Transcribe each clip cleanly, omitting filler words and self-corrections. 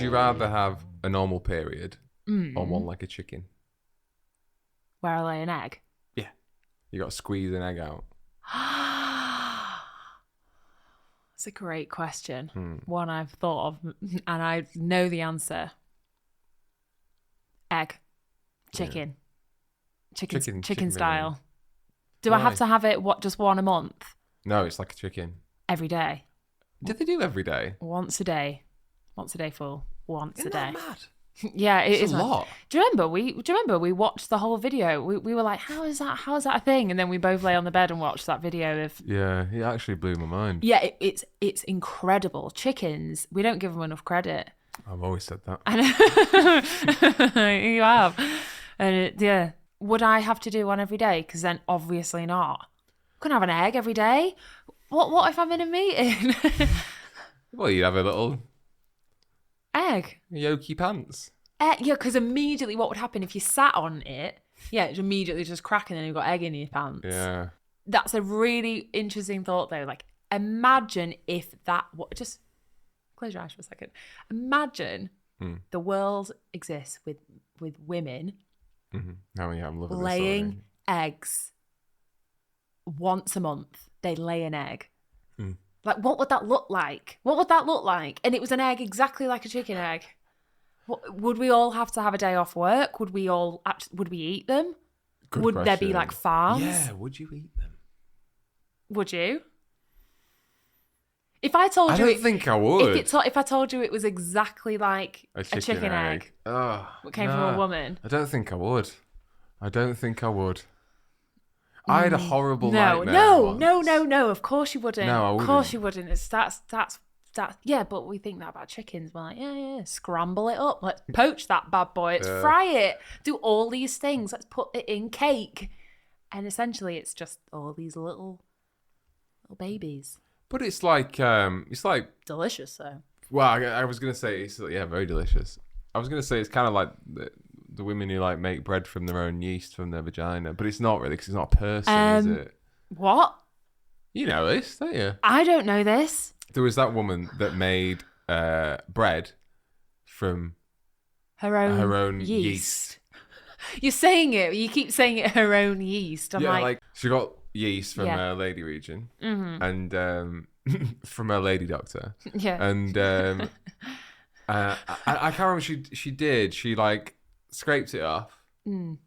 you rather have a normal period or one like a chicken? Where I lay an egg? Yeah. You got to squeeze an egg out. It's a great question. One I've thought of, and I know the answer. Egg. Chicken. Yeah. Chicken style. Really. Do I have to have it, just one a month? No, it's like a chicken. Every day? Did they do every day? Once a day. Once a day full. Once Isn't a day. that mad? Yeah, it is a lot. Do you remember we watched the whole video? We were like, how is that a thing? And then we both lay on the bed and watched that video of. Yeah, it actually blew my mind. Yeah, it's incredible. Chickens, we don't give them enough credit. I've always said that. I know. You have. And yeah, would I have to do one every day? Because then obviously not. Couldn't have an egg every day. What if I'm in a meeting? Well, you'd have a little egg. Yoki pants. Yeah, because immediately what would happen if you sat on it? Yeah, it'd immediately just crack and then you've got egg in your pants. Yeah. That's a really interesting thought though. Like, imagine if just close your eyes for a second. Imagine the world exists with women I'm loving laying this eggs once a month. They lay an egg. Like, what would that look like? What would that look like? And it was an egg exactly like a chicken egg. Would we all have to have a day off work? Would we eat them? Good would question. there be like farms? Yeah, would you eat them? Would you? If I told you, I don't think I would. If I told you it was exactly like a chicken egg, oh, what came from a woman, I don't think I would. I had a horrible nightmare. No. Of course you wouldn't. No, I wouldn't. Of course you wouldn't. That's. Yeah, but we think that about chickens. We're like, yeah. Scramble it up. Let's poach that bad boy. Let's fry it. Do all these things. Let's put it in cake. And essentially, it's just all these little babies. But it's like Delicious, though. Well, I was gonna say it's very delicious. I was gonna say it's kind of like the women who like make bread from their own yeast from their vagina, but it's not really because it's not a person, is it? What? You know this, don't you? I don't know this. There was that woman that made bread from her own yeast. You're saying it. You keep saying it. Her own yeast. I'm like she got yeast from her lady region and from her lady doctor. Yeah. And I can't remember. She like scraped it off and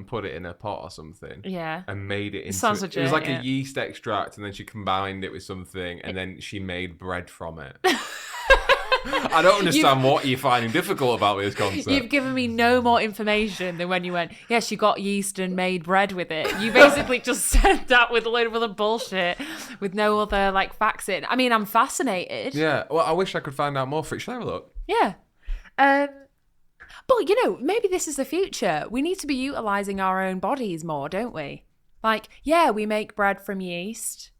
put it in a pot or something. Yeah. And made it into. Sounds legit, it was like a yeast extract, and then she combined it with something, and then she made bread from it. I don't understand what you're finding difficult about this concept. You've given me no more information than when you went, yeah, she got yeast and made bread with it. You basically just said that with a load of other bullshit with no other like facts in. I mean, I'm fascinated. Yeah. Well, I wish I could find out more for it. Should I have a look? Yeah. But, maybe this is the future. We need to be utilising our own bodies more, don't we? Like, yeah, we make bread from yeast.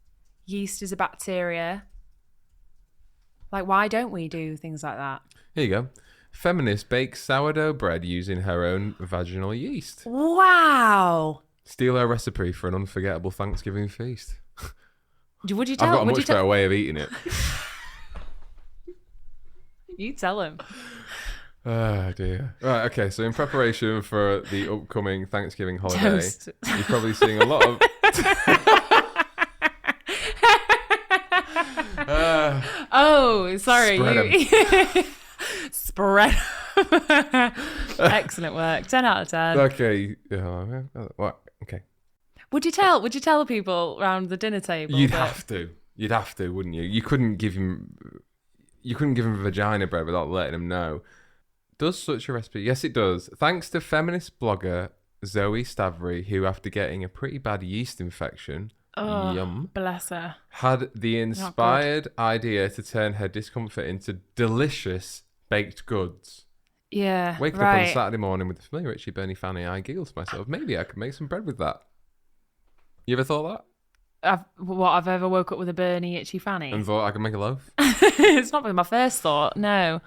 Yeast is a bacteria. Like, why don't we do things like that? Here you go. Feminist bakes sourdough bread using her own vaginal yeast. Wow. Steal her recipe for an unforgettable Thanksgiving feast. Would you tell? I've got a much better way of eating it. You tell him. Oh, dear. Right, okay, so in preparation for the upcoming Thanksgiving holiday, you're probably seeing a lot of... Oh, sorry. Spread 'em. Excellent work. 10 out of 10. Okay. What? Okay. Would you tell people around the dinner table? You'd have to, wouldn't you? You couldn't give him vagina bread without letting him know. Does such a recipe? Yes, it does. Thanks to feminist blogger Zoe Stavry, who after getting a pretty bad yeast infection, yum, bless her, had the inspired idea to turn her discomfort into delicious baked goods. Yeah, Waking up on Saturday morning with the familiar Richie Bernie Fanny, I giggled to myself, maybe I could make some bread with that. You ever thought that? I've ever woke up with a Bernie itchy fanny and thought I could make a loaf? It's not been my first thought, no.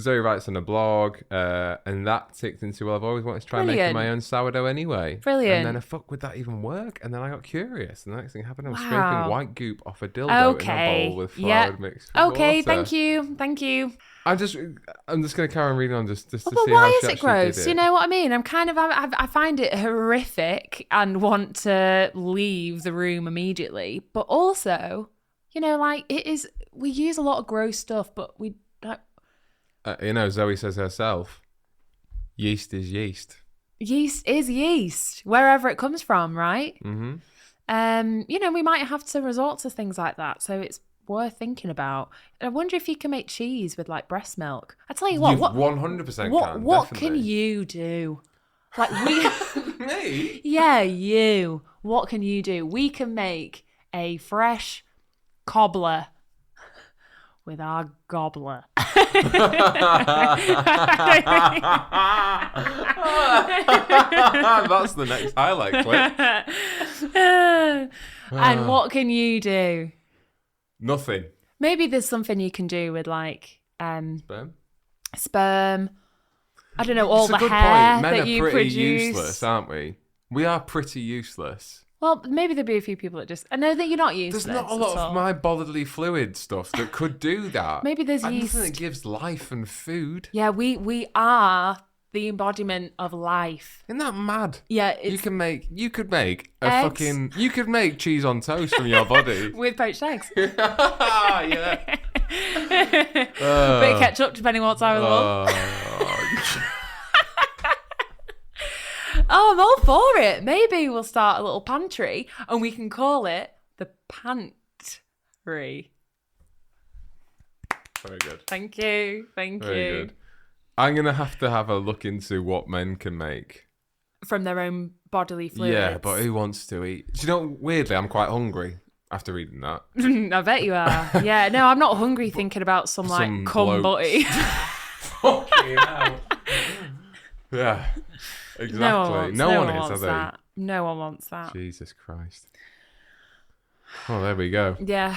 Zoe writes on a blog, and that ticked into, well, I've always wanted to try making my own sourdough anyway. Brilliant. And then I fuck, would that even work? And then I got curious. And the next thing happened, I was scraping white goop off a dildo in a bowl with flour mixed with water. Thank you. I'm just going to carry on reading on just to see why how is it gross? You know what I mean? I'm kind of, I find it horrific and want to leave the room immediately. But also, you know, like it is, we use a lot of gross stuff, but we don't. You know, Zoe says herself, yeast is yeast. Yeast is yeast, wherever it comes from, right? Mm-hmm. You know, we might have to resort to things like that. So it's worth thinking about. I wonder if you can make cheese with like breast milk. I tell you what, 100% what can you do? Like Me? Yeah, you. What can you do? We can make a fresh cobbler with our gobbler. That's the next highlight clip. And what can you do? Nothing. Maybe there's something you can do with like sperm. I don't know, all the hair that you produce. Men are pretty useless, aren't we? We are pretty useless. Well, maybe there'll be a few people that just... I know that you're not useless. There's not a lot of my bodily fluid stuff that could do that. Maybe there's yeast. Anything that gives life and food. Yeah, we are the embodiment of life. Isn't that mad? Yeah, it's... You could make you could make cheese on toast from your body. With poached eggs. Yeah. Bit of ketchup, depending on what time of the month. Oh, I'm all for it. Maybe we'll start a little pantry and we can call it the pantry. Very good. Thank you. Very good. I'm going to have a look into what men can make. From their own bodily fluids. Yeah, but who wants to eat? Do you know, weirdly, I'm quite hungry after reading that. I bet you are. Yeah, no, I'm not hungry thinking about some like cum butty. Fucking hell. Yeah. Exactly. No one is, are they? No one wants that. Jesus Christ. Oh, there we go. Yeah.